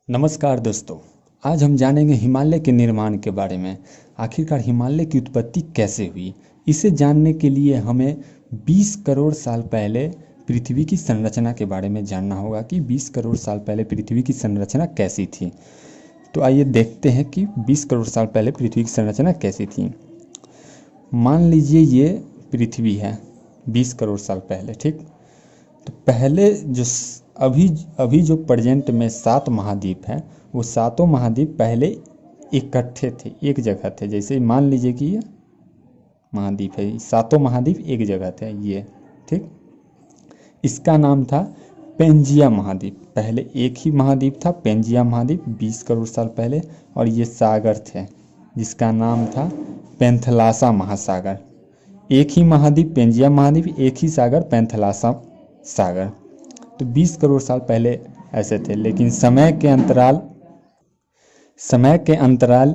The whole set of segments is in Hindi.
नमस्कार दोस्तों। आज हम जानेंगे हिमालय के निर्माण के बारे में। आखिरकार हिमालय की उत्पत्ति कैसे हुई, इसे जानने के लिए हमें 20 करोड़ साल पहले पृथ्वी की संरचना के बारे में जानना होगा कि 20 करोड़ साल पहले पृथ्वी की संरचना कैसी थी। तो आइए देखते हैं कि 20 करोड़ साल पहले पृथ्वी की संरचना कैसी थी। मान लीजिए ये पृथ्वी है 20 करोड़ साल पहले, ठीक। तो पहले जो अभी जो प्रेजेंट में 7 महाद्वीप हैं, वो सातों महाद्वीप पहले इकट्ठे थे, एक जगह थे। जैसे मान लीजिए कि ये महाद्वीप है, सातों महाद्वीप एक जगह थे, ये ठीक। इसका नाम था पेंजिया महाद्वीप। पहले एक ही महाद्वीप था, पेंजिया महाद्वीप, 20 करोड़ साल पहले। और ये सागर थे जिसका नाम था पैंथलासा महासागर। एक ही महाद्वीप पेंजिया महाद्वीप, एक ही सागर पैंथलासा सागर। तो 20 करोड़ साल पहले ऐसे थे। लेकिन समय के अंतराल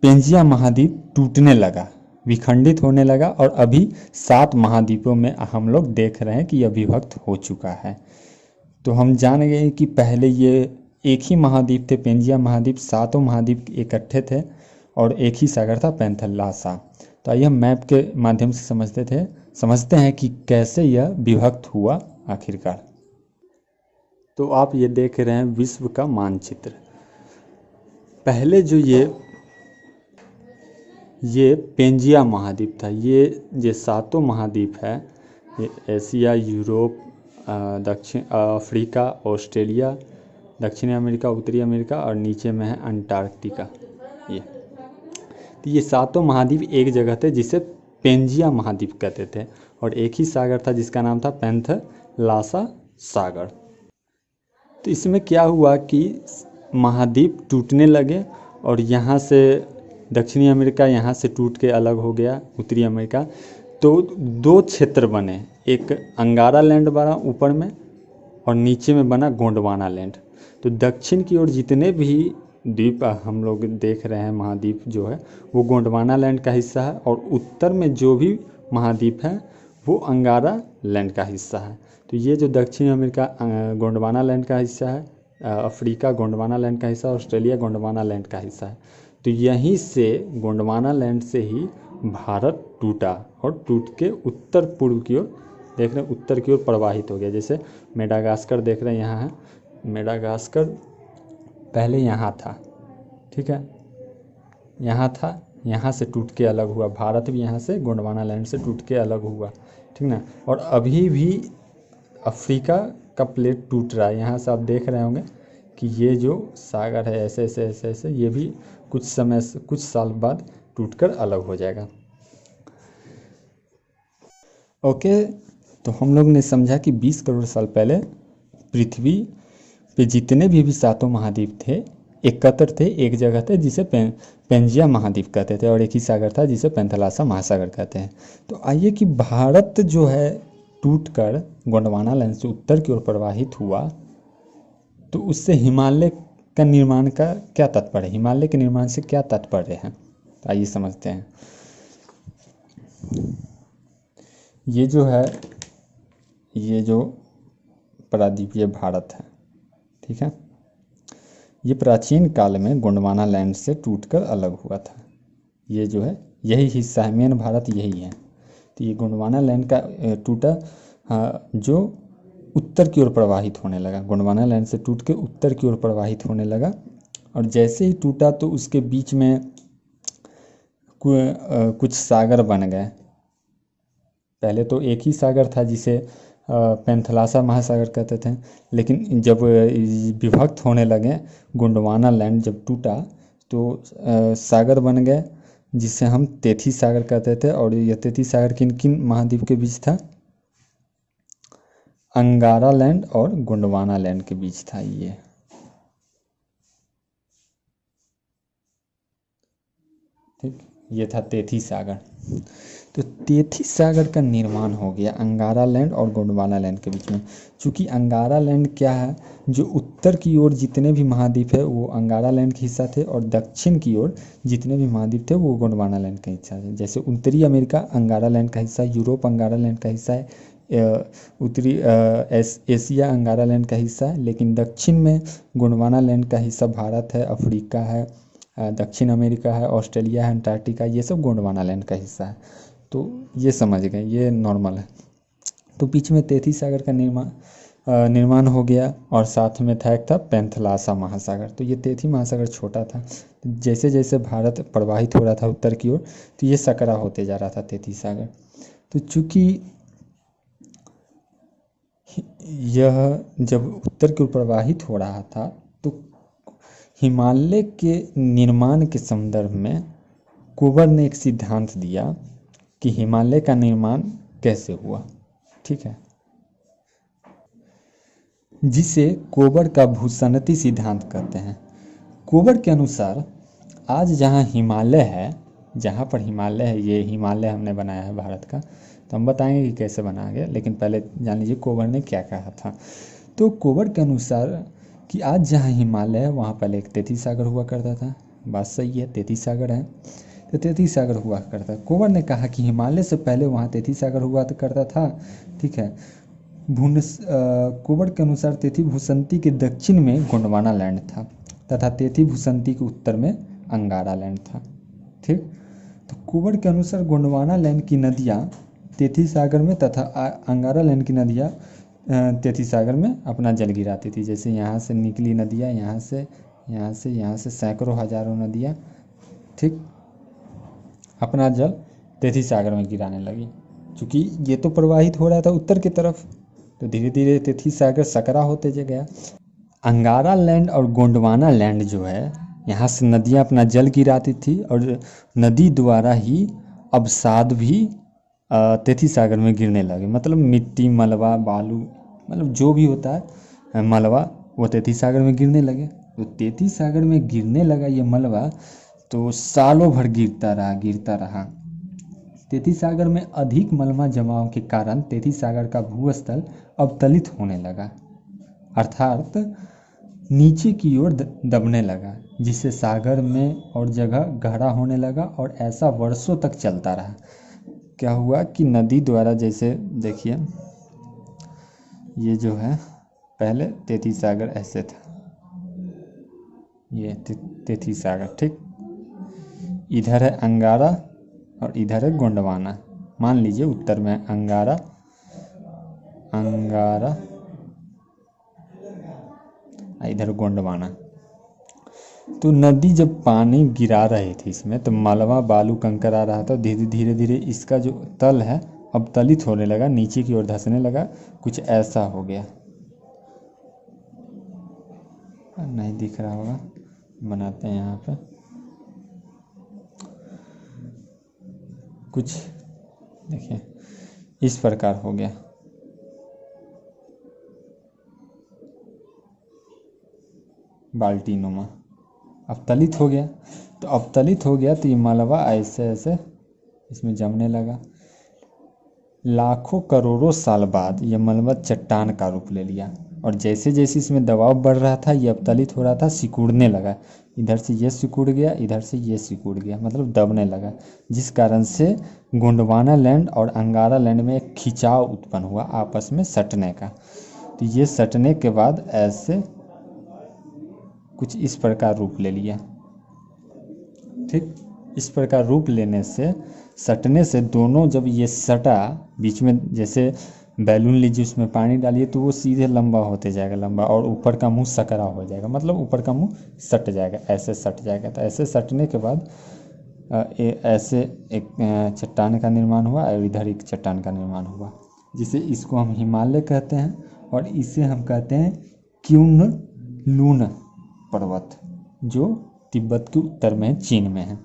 पेंजिया महाद्वीप टूटने लगा, विखंडित होने लगा, और अभी 7 महाद्वीपों में हम लोग देख रहे हैं कि यह विभक्त हो चुका है। तो हम जान गए कि पहले ये एक ही महाद्वीप थे, पेंजिया महाद्वीप, सातों महाद्वीप इकट्ठे थे और एक ही सागर था, पैंथलासा। तो आइए हम मैप के माध्यम से समझते हैं कि कैसे यह विभक्त हुआ आखिरकार। तो आप ये देख रहे हैं विश्व का मानचित्र। पहले जो ये पेंजिया महाद्वीप था, ये सातों महाद्वीप है, ये एशिया, यूरोप, दक्षिण अफ्रीका, ऑस्ट्रेलिया, दक्षिणी अमेरिका, उत्तरी अमेरिका, और नीचे में है अंटार्कटिका। तो ये सातों महाद्वीप एक जगह थे जिसे पेंजिया महाद्वीप कहते थे, और एक ही सागर था जिसका नाम था पैंथलासा सागर। तो इसमें क्या हुआ कि महाद्वीप टूटने लगे, और यहाँ से दक्षिणी अमेरिका यहाँ से टूट के अलग हो गया, उत्तरी अमेरिका। तो 2 क्षेत्र बने, एक अंगारा लैंड बना ऊपर में और नीचे में बना गोंडवाना लैंड। तो दक्षिण की ओर जितने भी द्वीप हम लोग देख रहे हैं, महाद्वीप जो है वो गोंडवाना लैंड का हिस्सा है, और उत्तर में जो भी महाद्वीप है वो अंगारा लैंड का हिस्सा है। तो ये जो दक्षिण अमेरिका गोंडवाना लैंड का हिस्सा है, अफ्रीका गोंडवाना लैंड का हिस्सा, ऑस्ट्रेलिया गोंडवाना लैंड का हिस्सा है। तो यहीं से गोंडवाना लैंड से ही भारत टूटा, और टूट के उत्तर पूर्व की ओर देख रहे हैं, उत्तर की ओर प्रवाहित हो गया। जैसे मेडागास्कर देख रहे हैं, यहाँ है मेडागास्कर, पहले यहाँ था, ठीक है, यहाँ था, यहाँ से टूट के अलग हुआ। भारत भी यहाँ से गोंडवाना लैंड से टूट के अलग हुआ, ठीक ना। और अभी भी अफ्रीका का प्लेट टूट रहा है। यहाँ से आप देख रहे होंगे कि ये जो सागर है ऐसे ऐसे ऐसे ऐसे, ये भी कुछ समय से कुछ साल बाद टूटकर अलग हो जाएगा। ओके, तो हम लोग ने समझा कि 20 करोड़ साल पहले पृथ्वी पे जितने भी सातों महाद्वीप थे एकत्र थे, एक जगह थे, जिसे पेंजिया महाद्वीप कहते थे, और एक ही सागर था जिसे पैंथलासा महासागर कहते हैं। तो आइए कि भारत जो है टूटकर गोंडवाना लैंड से उत्तर की ओर प्रवाहित हुआ, तो उससे हिमालय का निर्माण का क्या तात्पर्य है, हिमालय के निर्माण से क्या तात्पर्य है, तो आइए समझते हैं। ये जो है, ये जो प्रायद्वीपीय भारत है, ठीक है, ये प्राचीन काल में गोंडवाना लैंड से टूटकर अलग हुआ था। ये जो है यही हिस्सा है, मेन भारत यही है। तो ये गोंडवाना लैंड का टूटा, जो उत्तर की ओर प्रवाहित होने लगा, गोंडवाना लैंड से टूट के उत्तर की ओर प्रवाहित होने लगा। और जैसे ही टूटा तो उसके बीच में कुछ सागर बन गए। पहले तो एक ही सागर था जिसे पैंथलासा महासागर कहते थे, लेकिन जब विभक्त होने लगे, गोंडवाना लैंड जब टूटा तो सागर बन गए जिसे हम तेथी सागर कहते थे। और यह तेथी सागर किन किन महाद्वीप के बीच था, अंगारा लैंड और गोंडवाना लैंड के बीच था ये, ठीक, ये था तेथी सागर। तो तेथी सागर का निर्माण हो गया अंगारा लैंड और गोंडवाना लैंड के बीच में। चूँकि अंगारा लैंड क्या है, जो उत्तर की ओर जितने भी महाद्वीप है वो अंगारा लैंड के हिस्सा थे, और दक्षिण की ओर जितने भी महाद्वीप थे वो गोंडवाना लैंड का हिस्सा थे। जैसे उत्तरी अमेरिका अंगारा लैंड का हिस्सा है, यूरोप अंगारा लैंड का हिस्सा है, उत्तरी एशिया अंगारा लैंड का हिस्सा है, लेकिन दक्षिण में गोंडवाना लैंड का हिस्सा भारत है, अफ्रीका है, दक्षिण अमेरिका है, ऑस्ट्रेलिया है, अंटार्कटिका, ये सब गोंडवाना लैंड का हिस्सा है। तो ये समझ गए, ये नॉर्मल है। तो बीच में तैतीस सागर का निर्माण हो गया, और साथ में था एक था पैंथलासा महासागर। तो ये तैतीस महासागर छोटा था, जैसे जैसे भारत प्रवाहित हो रहा था उत्तर की ओर, तो ये सकरा होते जा रहा था तैतीस सागर। तो चूंकि यह जब उत्तर की ओर प्रवाहित हो रहा था, तो हिमालय के निर्माण के संदर्भ में कुंवर ने एक सिद्धांत दिया कि हिमालय का निर्माण कैसे हुआ, ठीक है, जिसे कुंवर का भूसन्नति सिद्धांत कहते हैं। कुंवर के अनुसार आज जहाँ हिमालय है, जहाँ पर हिमालय है, ये हिमालय हमने बनाया है भारत का, तो हम बताएंगे कि कैसे बनाया गया, लेकिन पहले जान लीजिए कुंवर ने क्या कहा था। तो कुंवर के अनुसार कि आज जहाँ हिमालय है वहाँ पहले एक तैतीस सागर हुआ करता था। बात सही है, तैतीस सागर है, तो तैतीस सागर हुआ करता। कुंवर ने कहा कि हिमालय से पहले वहाँ तैतीस सागर हुआ करता था, ठीक है। कुंवर के अनुसार तैतीस भूसन्ति के दक्षिण में गोंडवाना लैंड था, तथा तैतीस भूसन्ति के उत्तर में अंगारा लैंड था, ठीक। तो कुंवर के अनुसार गोंडवाना लैंड की नदियाँ तैतीस सागर में तथा अंगारा लैंड की नदियाँ तैतीस सागर में अपना जल गिराती थी। जैसे यहाँ से निकली नदियाँ, यहाँ से सैकड़ों हजारों नदियाँ, ठीक, अपना जल तैतीस सागर में गिराने लगी। क्योंकि ये तो प्रवाहित हो रहा था उत्तर की तरफ, तो धीरे धीरे तैतीस सागर सकरा होते जा गया। अंगारा लैंड और गोंडवाना लैंड जो है, यहाँ से नदियाँ अपना जल गिराती थी, और नदी द्वारा ही अवसाद भी तैतीस सागर में गिरने लगे। मतलब मिट्टी, मलबा, बालू, मतलब जो भी होता है मलबा, वो तैतीस सागर में गिरने लगे। तो तैतीस सागर में गिरने लगा ये मलबा, तो सालों भर गिरता रहा। तैतीस सागर में अधिक मलबा जमाव के कारण तैतीस सागर का भूस्थल अवतलित होने लगा, अर्थात नीचे की ओर दबने लगा, जिससे सागर में और जगह गहरा होने लगा, और ऐसा वर्षों तक चलता रहा। क्या हुआ कि नदी द्वारा, जैसे देखिए ये जो है पहले तैतीस सागर ऐसे था, ये तैतीस सागर, ठीक, इधर है अंगारा और इधर है गोंडवाना। मान लीजिए उत्तर में अंगारा, इधर गोंडवाना। तो नदी जब पानी गिरा रही थी इसमें, तो मलबा, बालू, कंकर आ रहा था। धीरे धीरे इसका जो तल है अब तलित होने लगा, नीचे की ओर धंसने लगा। कुछ ऐसा हो गया, नहीं दिख रहा होगा, बनाते हैं यहाँ पे। कुछ देखिए इस प्रकार हो गया, बाल्टी नुमा, अवतलित हो गया। तो अवतलित हो गया तो ये मलबा ऐसे ऐसे इसमें जमने लगा। लाखों करोड़ों साल बाद ये मलबा चट्टान का रूप ले लिया, और जैसे जैसे इसमें दबाव बढ़ रहा था, ये अवतलित हो रहा था, सिकुड़ने लगा। इधर से ये सिकुड़ गया, इधर से ये सिकुड़ गया, मतलब दबने लगा, जिस कारण से गोंडवाना लैंड और अंगारा लैंड में एक खिंचाव उत्पन्न हुआ आपस में सटने का। तो ये सटने के बाद ऐसे कुछ इस प्रकार रूप ले लिया, ठीक। इस प्रकार रूप लेने से, सटने से दोनों जब ये सटा, बीच में जैसे बैलून लीजिए, उसमें पानी डालिए तो वो सीधे लंबा होते जाएगा, लंबा, और ऊपर का मुंह सकरा हो जाएगा, मतलब ऊपर का मुंह सट जाएगा, ऐसे सट जाएगा। तो ऐसे सटने के बाद ऐसे एक चट्टान का निर्माण हुआ, और इधर एक चट्टान का निर्माण हुआ, जिसे इसको हम हिमालय कहते हैं, और इसे हम कहते हैं क्युनलुन पर्वत, जो तिब्बत के उत्तर में है, चीन में है।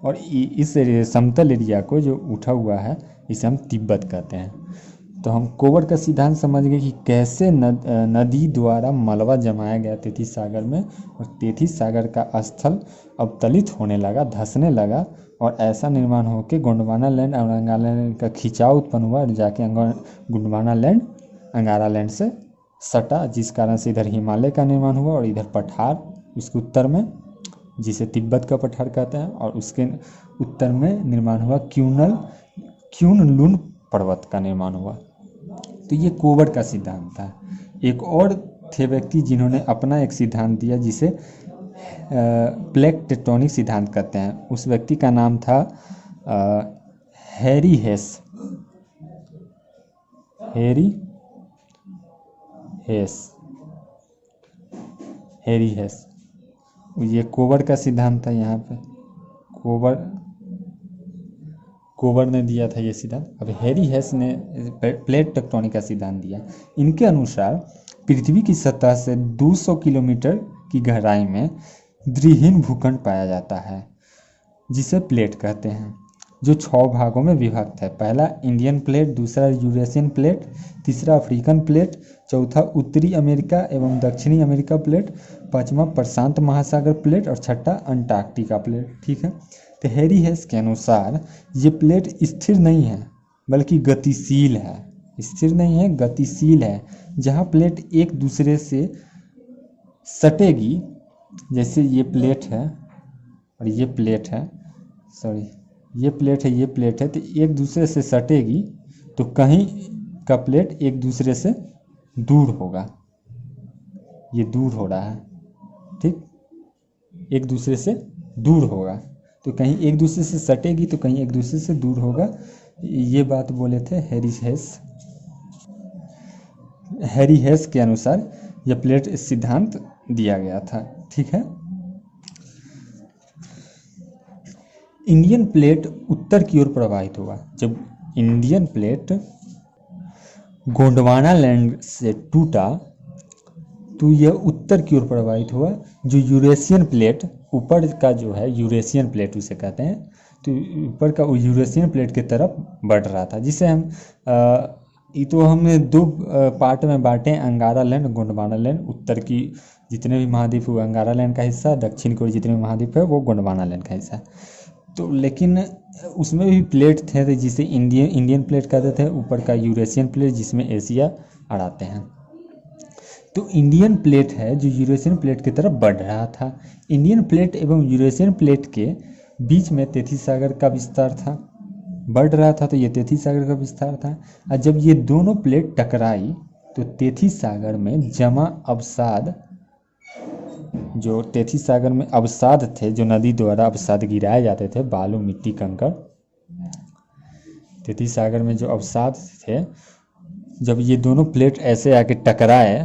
और इस समतल एरिया को जो उठा हुआ है, इसे हम तिब्बत कहते हैं। तो हम कुंवर का सिद्धांत समझ गए कि कैसे नदी द्वारा मलबा जमाया गया तैतीस सागर में, और तैतीस सागर का स्थल अवतलित होने लगा, धंसने लगा, और ऐसा निर्माण हो के गोंडवाना लैंड और अंगारा लैंड का खिंचाव उत्पन्न हुआ, और जाके गोंडवाना लैंड अंगारा लैंड से सटा, जिस कारण से इधर हिमालय का निर्माण हुआ, और इधर पठार उसके उत्तर में, जिसे तिब्बत का पठार कहते हैं, और उसके उत्तर में निर्माण हुआ क्युनलुन पर्वत का निर्माण हुआ। तो ये कोवर का सिद्धांत था। एक और थे व्यक्ति जिन्होंने अपना एक सिद्धांत दिया जिसे प्लेट टेक्टोनिक सिद्धांत कहते हैं। उस व्यक्ति का नाम था हैरी हेस। हैरी हेस। ये कोवर का सिद्धांत था। यहाँ पे कोवर ने दिया था ये सिद्धांत। अब हैरी हेस ने प्लेट टेक्टोनिक का सिद्धांत दिया। इनके अनुसार पृथ्वी की सतह से 200 किलोमीटर की गहराई में द्विहीन भूखंड पाया जाता है जिसे प्लेट कहते हैं, जो 6 भागों में विभक्त है। पहला इंडियन प्लेट, दूसरा यूरेशियन प्लेट, तीसरा अफ्रीकन प्लेट, चौथा उत्तरी अमेरिका एवं दक्षिणी अमेरिका प्लेट, पांचवा प्रशांत महासागर प्लेट और छठा अंटार्कटिका प्लेट। ठीक है। तो हैरी हेस के अनुसार ये प्लेट स्थिर नहीं है बल्कि गतिशील है। स्थिर नहीं है, गतिशील है। जहाँ प्लेट एक दूसरे से सटेगी, जैसे ये प्लेट है और ये प्लेट है, ये प्लेट है, तो एक दूसरे से सटेगी तो कहीं का प्लेट एक दूसरे से दूर होगा। ये दूर हो रहा है, ठीक, एक दूसरे से दूर होगा, तो कहीं एक दूसरे से सटेगी तो कहीं एक दूसरे से दूर होगा। ये बात बोले थे हैरी हेस के अनुसार यह प्लेट सिद्धांत दिया गया था। ठीक है। इंडियन प्लेट उत्तर की ओर प्रवाहित हुआ। जब इंडियन प्लेट गोंडवाना लैंड से टूटा तो यह उत्तर की ओर प्रवाहित हुआ। जो यूरेशियन प्लेट ऊपर का जो है, यूरेशियन प्लेट उसे कहते हैं, तो ऊपर का वो यूरेशियन प्लेट की तरफ बढ़ रहा था, जिसे हम ये तो हमने 2 पार्ट में बांटे, अंगारा लैंड, गोंडवाना लैंड। उत्तर की जितने भी महाद्वीप वो अंगारा लैंड का हिस्सा, दक्षिण की ओर जितने भी महाद्वीप है वो गोंडवाना लैंड का हिस्सा। तो लेकिन उसमें भी प्लेट थे जिसे इंडियन प्लेट कहते थे, ऊपर का यूरेशियन प्लेट जिसमें एशिया अड़ाते हैं। तो इंडियन प्लेट है जो यूरेशियन प्लेट की तरफ बढ़ रहा था। इंडियन प्लेट एवं यूरेशियन प्लेट के बीच में तेथी सागर का विस्तार था, बढ़ रहा था, तो ये तेथी सागर का विस्तार था। और जब ये दोनों प्लेट टकराई तो तेथी सागर में जमा अवसाद, जो तेथी सागर में अवसाद थे, जो नदी द्वारा अवसाद गिराए जाते थे, बालू, मिट्टी, कंकड़, तेथी सागर में जो अवसाद थे, जब ये दोनों प्लेट ऐसे आके टकराए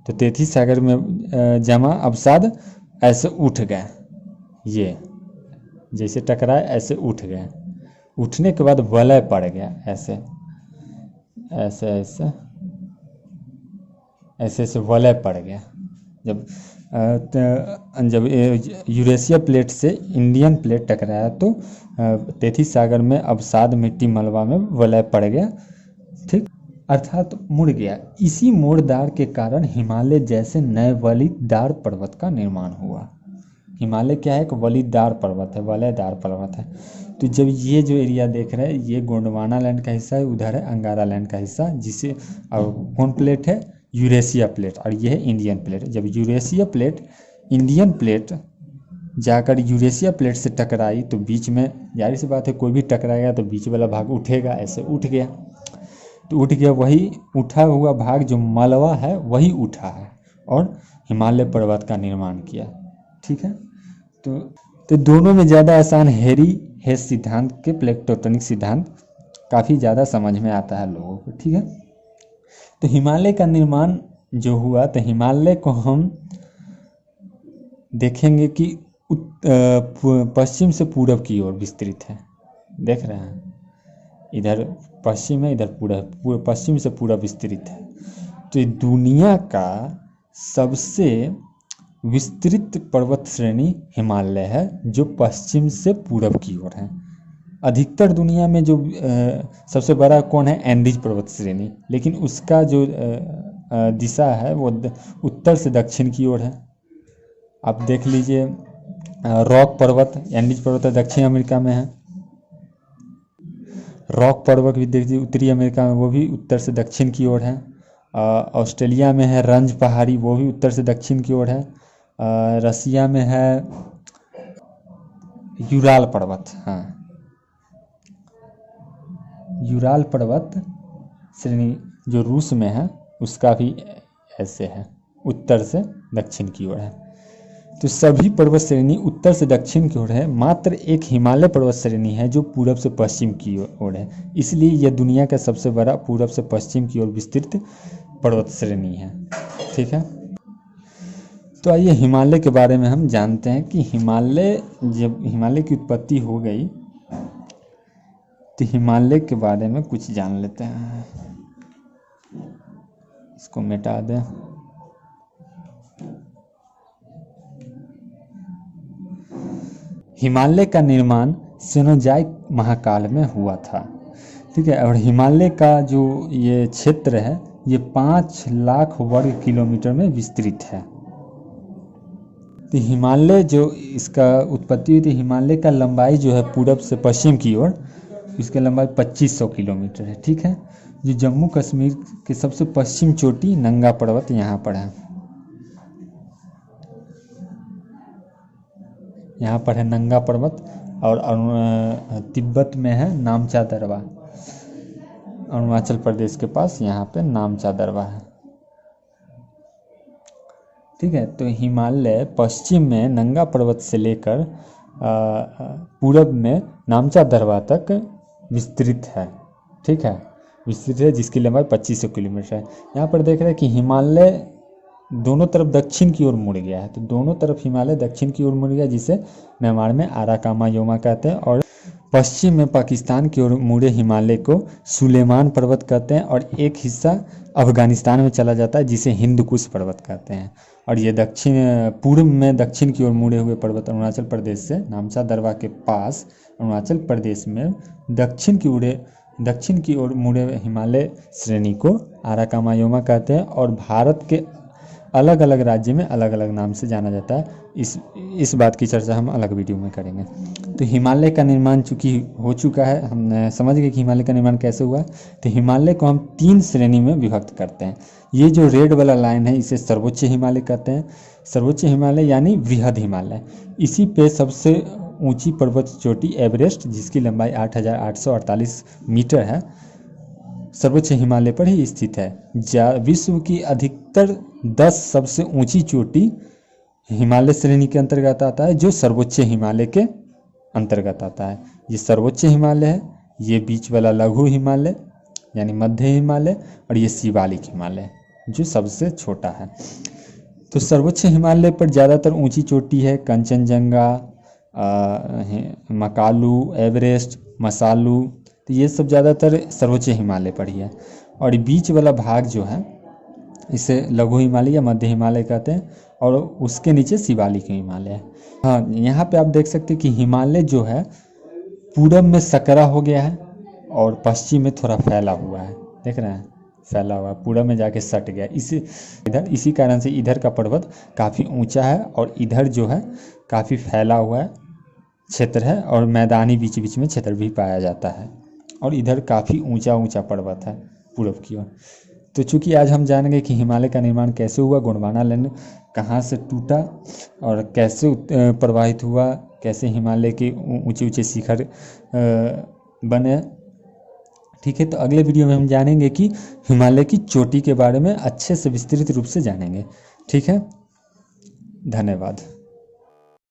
तो तेथी सागर में जमा अवसाद ऐसे उठ गए। ये जैसे टकराए ऐसे उठ गए। उठने के बाद वलय पड़ गया, ऐसे वलय पड़ गया। जब यूरेशिया प्लेट से इंडियन प्लेट टकराया तो तेथी सागर में अवसाद, मिट्टी, मलबा में वलय पड़ गया, ठीक, अर्थात मुड़ गया। इसी मोड़दार के कारण हिमालय जैसे नए वलयदार पर्वत का निर्माण हुआ। हिमालय क्या है? एक वलयदार पर्वत है, वलयदार पर्वत है। तो जब ये जो एरिया देख रहे हैं, ये गोंडवाना लैंड का हिस्सा है, उधर है अंगारा लैंड का हिस्सा, जिसे कौन प्लेट है? यूरेशिया प्लेट, और ये है इंडियन प्लेट। जब यूरेशिया प्लेट इंडियन प्लेट जाकर यूरेशिया प्लेट से टकराई तो बीच में, जाहिर सी बात है, कोई भी टकराएगा तो बीच वाला भाग उठेगा, ऐसे उठ गया। तो उठ गया, वही उठा हुआ भाग जो मलबा है वही उठा है और हिमालय पर्वत का निर्माण किया। ठीक है। तो दोनों में ज़्यादा आसान हैरी हेस सिद्धांत के प्लेट टेक्टोनिक सिद्धांत काफ़ी ज़्यादा समझ में आता है लोगों को। ठीक है। तो हिमालय का निर्माण जो हुआ, तो हिमालय को हम देखेंगे कि पश्चिम से पूरब की ओर विस्तृत है। देख रहे हैं, इधर पश्चिम है, इधर पूरा पश्चिम से पूरा विस्तृत है। तो दुनिया का सबसे विस्तृत पर्वत श्रेणी हिमालय है, जो पश्चिम से पूरब की ओर है। अधिकतर दुनिया में जो सबसे बड़ा कौन है? एंडीज पर्वत श्रेणी, लेकिन उसका जो दिशा है वो उत्तर से दक्षिण की ओर है। आप देख लीजिए, रॉक पर्वत, एंडीज पर्वत दक्षिण अमेरिका में है। रॉक पर्वत भी देख लीजिए उत्तरी अमेरिका में, वो भी उत्तर से दक्षिण की ओर है। ऑस्ट्रेलिया में है रंज पहाड़ी, वो भी उत्तर से दक्षिण की ओर है। रसिया में है यूराल पर्वत, हाँ, यूराल पर्वत श्रेणी जो रूस में है उसका भी ऐसे है, उत्तर से दक्षिण की ओर है। तो सभी पर्वत श्रेणी उत्तर से दक्षिण की ओर है, मात्र एक हिमालय पर्वत श्रेणी है जो पूरब से पश्चिम की ओर है, इसलिए यह दुनिया का सबसे बड़ा पूरब से पश्चिम की ओर विस्तृत पर्वत श्रेणी है। ठीक है, तो आइए हिमालय के बारे में हम जानते हैं कि हिमालय, जब हिमालय की उत्पत्ति हो गई तो हिमालय के बारे में कुछ जान लेते हैं। इसको मिटा दें। हिमालय का निर्माण सेनोज़ाइक महाकाल में हुआ था। ठीक है, और हिमालय का जो ये क्षेत्र है ये 5 लाख वर्ग किलोमीटर में विस्तृत है। तो हिमालय जो इसका उत्पत्ति हुई थी, हिमालय का लंबाई जो है पूरब से पश्चिम की ओर, इसकी लंबाई 2500 किलोमीटर है। ठीक है, जो जम्मू कश्मीर के सबसे पश्चिम चोटी नंगा पर्वत यहाँ पर है, यहाँ पर है नंगा पर्वत, और तिब्बत में है नामचा दरवा, अरुणाचल प्रदेश के पास यहाँ पे नामचा दरवा है। ठीक है, तो हिमालय पश्चिम में नंगा पर्वत से लेकर पूरब में नामचा दरवा तक विस्तृत है। ठीक है, विस्तृत है, जिसकी लंबाई 2500 किलोमीटर है। यहाँ पर देख रहे हैं कि हिमालय दोनों तरफ दक्षिण की ओर मुड़ गया है, तो दोनों तरफ हिमालय दक्षिण की ओर मुड़ गया, जिसे म्यांमार में आराकामा योमा कहते हैं, और पश्चिम में पाकिस्तान की ओर मुड़े हिमालय को सुलेमान पर्वत कहते हैं, और एक हिस्सा अफगानिस्तान में चला जाता है जिसे हिंदकुश पर्वत कहते हैं। और ये दक्षिण पूर्व में दक्षिण की ओर मुड़े हुए पर्वत अरुणाचल प्रदेश से नामचा दरवा के पास अरुणाचल प्रदेश में दक्षिण की ओर मुड़े हिमालय श्रेणी को आराकामायोमा कहते हैं, और भारत के अलग अलग राज्य में अलग अलग नाम से जाना जाता है। इस बात की चर्चा हम अलग वीडियो में करेंगे। तो हिमालय का निर्माण चूँकि हो चुका है, हम समझ गए कि हिमालय का निर्माण कैसे हुआ। तो हिमालय को हम 3 श्रेणी में विभक्त करते हैं। ये जो रेड वाला लाइन है इसे सर्वोच्च हिमालय कहते हैं। सर्वोच्च हिमालय यानी वृहद हिमालय। इसी पे सबसे ऊंची पर्वत चोटी एवरेस्ट, जिसकी लंबाई 8848 मीटर है, सर्वोच्च हिमालय पर ही स्थित है। विश्व की अधिकतर 10 सबसे ऊंची चोटी हिमालय श्रेणी के अंतर्गत आता है, जो सर्वोच्च हिमालय के अंतर्गत आता है। ये सर्वोच्च हिमालय है, ये बीच वाला लघु हिमालय यानी मध्य हिमालय, और ये शिवालिक हिमालय जो सबसे छोटा है। तो सर्वोच्च हिमालय पर ज़्यादातर ऊंची चोटी है कंचनजंगा, मकालू, एवरेस्ट, मसालू, तो ये सब ज़्यादातर सर्वोच्च हिमालय पर ही है। और बीच वाला भाग जो है इसे लघु हिमालय या मध्य हिमालय कहते हैं, और उसके नीचे शिवालिक हिमालय है। हाँ, यहाँ पे आप देख सकते हैं कि हिमालय जो है पूरब में सकरा हो गया है और पश्चिम में थोड़ा फैला हुआ है। देख रहे हैं, फैला हुआ है, पूरब में जाके सट गया। इसी कारण से इधर का पर्वत काफ़ी ऊंचा है, और इधर जो है काफ़ी फैला हुआ है क्षेत्र है, और मैदानी बीच बीच में क्षेत्र भी पाया जाता है, और इधर काफ़ी ऊंचा ऊंचा पर्वत है पूरब की ओर। तो चूँकि आज हम जानेंगे कि हिमालय का निर्माण कैसे हुआ, गोंडवाना लैंड कहाँ से टूटा और कैसे प्रवाहित हुआ, कैसे हिमालय के ऊंचे ऊंचे शिखर बने। ठीक है, तो अगले वीडियो में हम जानेंगे कि हिमालय की चोटी के बारे में अच्छे से विस्तृत रूप से जानेंगे। ठीक है, धन्यवाद।